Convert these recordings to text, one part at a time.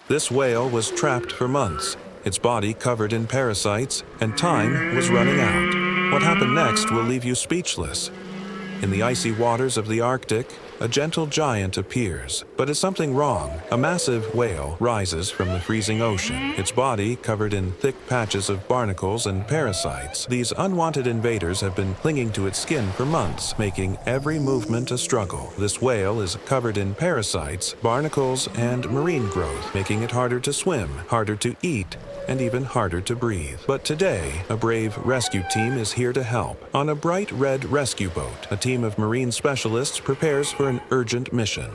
This whale was trapped for months, its body covered in parasites, and time was running out. What happened next will leave you speechless. In the icy waters of the Arctic, a gentle giant appears. But is something wrong? A massive whale rises from the freezing ocean, its body covered in thick patches of barnacles and parasites. These unwanted invaders have been clinging to its skin for months, making every movement a struggle. This whale is covered in parasites, barnacles, and marine growth, making it harder to swim, harder to eat, and even harder to breathe. But today, a brave rescue team is here to help. On a bright red rescue boat, a team of marine specialists prepares for an urgent mission.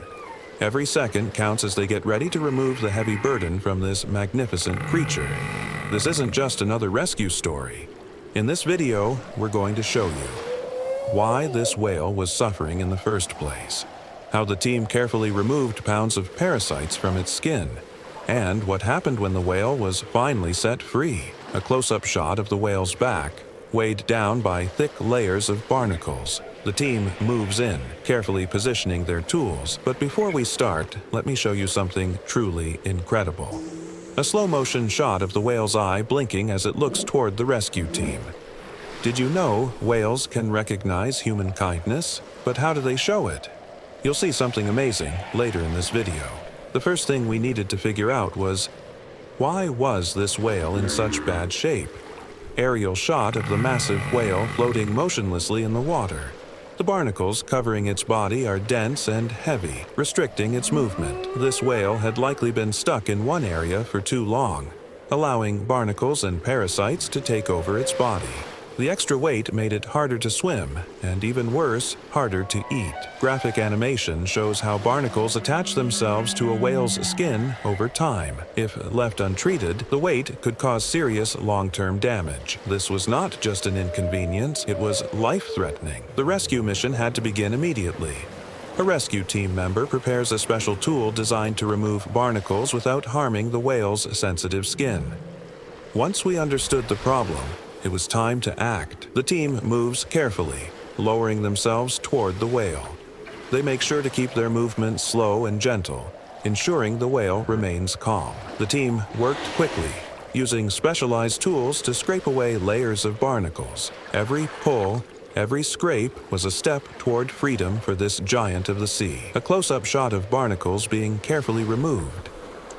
Every second counts as they get ready to remove the heavy burden from this magnificent creature. This isn't just another rescue story. In this video, we're going to show you why this whale was suffering in the first place, how the team carefully removed pounds of parasites from its skin, and what happened when the whale was finally set free. A close-up shot of the whale's back, weighed down by thick layers of barnacles. The team moves in, carefully positioning their tools. But before we start, let me show you something truly incredible. A slow-motion shot of the whale's eye blinking as it looks toward the rescue team. Did you know whales can recognize human kindness? But how do they show it? You'll see something amazing later in this video. The first thing we needed to figure out was, why was this whale in such bad shape? Aerial shot of the massive whale floating motionlessly in the water. The barnacles covering its body are dense and heavy, restricting its movement. This whale had likely been stuck in one area for too long, allowing barnacles and parasites to take over its body. The extra weight made it harder to swim, and even worse, harder to eat. Graphic animation shows how barnacles attach themselves to a whale's skin over time. If left untreated, the weight could cause serious long-term damage. This was not just an inconvenience, it was life-threatening. The rescue mission had to begin immediately. A rescue team member prepares a special tool designed to remove barnacles without harming the whale's sensitive skin. Once we understood the problem, it was time to act. The team moves carefully, lowering themselves toward the whale. They make sure to keep their movement slow and gentle, ensuring the whale remains calm. The team worked quickly, using specialized tools to scrape away layers of barnacles. Every pull, every scrape was a step toward freedom for this giant of the sea. A close-up shot of barnacles being carefully removed.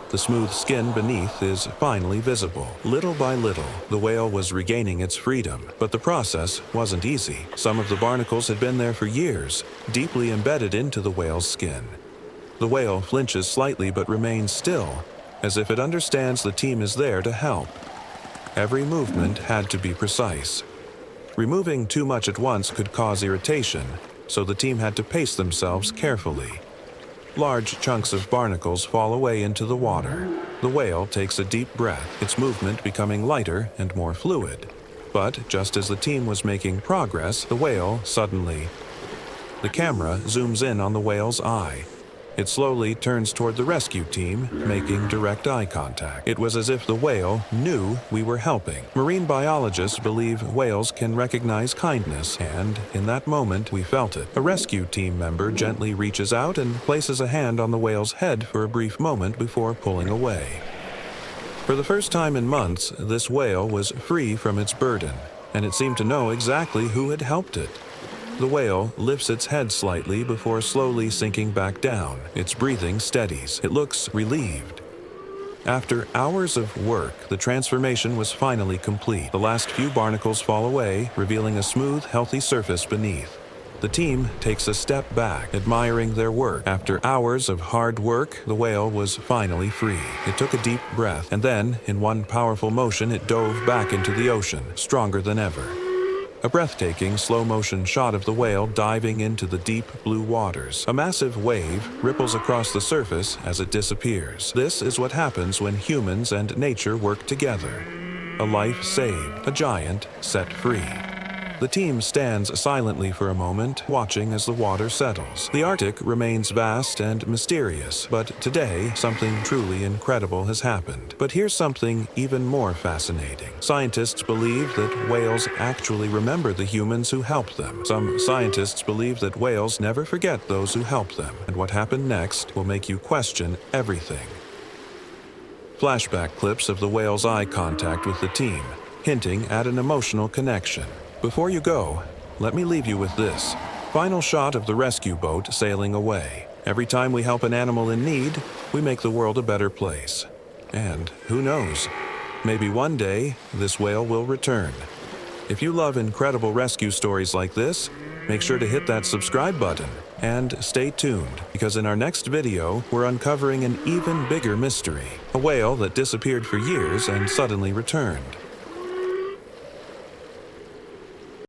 The smooth skin beneath is finally visible. Little by little, the whale was regaining its freedom, but the process wasn't easy. Some of the barnacles had been there for years, deeply embedded into the whale's skin. The whale flinches slightly but remains still, as if it understands the team is there to help. Every movement had to be precise. Removing too much at once could cause irritation, so the team had to pace themselves carefully. Large chunks of barnacles fall away into the water. The whale takes a deep breath, its movement becoming lighter and more fluid. But just as the team was making progress, the whale suddenly... The camera zooms in on the whale's eye. It slowly turns toward the rescue team, making direct eye contact. It was as if the whale knew we were helping. Marine biologists believe whales can recognize kindness, and in that moment, we felt it. A rescue team member gently reaches out and places a hand on the whale's head for a brief moment before pulling away. For the first time in months, this whale was free from its burden, and it seemed to know exactly who had helped it. The whale lifts its head slightly before slowly sinking back down. Its breathing steadies. It looks relieved. After hours of work, the transformation was finally complete. The last few barnacles fall away, revealing a smooth, healthy surface beneath. The team takes a step back, admiring their work. After hours of hard work, the whale was finally free. It took a deep breath, and then, in one powerful motion, it dove back into the ocean, stronger than ever. A breathtaking slow-motion shot of the whale diving into the deep blue waters. A massive wave ripples across the surface as it disappears. This is what happens when humans and nature work together. A life saved, a giant set free. The team stands silently for a moment, watching as the water settles. The Arctic remains vast and mysterious, but today, something truly incredible has happened. But here's something even more fascinating. Scientists believe that whales actually remember the humans who helped them. Some scientists believe that whales never forget those who help them, and what happened next will make you question everything. Flashback clips of the whale's eye contact with the team, hinting at an emotional connection. Before you go, let me leave you with this. Final shot of the rescue boat sailing away. Every time we help an animal in need, we make the world a better place. And who knows, maybe one day this whale will return. If you love incredible rescue stories like this, make sure to hit that subscribe button and stay tuned, because in our next video, we're uncovering an even bigger mystery, a whale that disappeared for years and suddenly returned.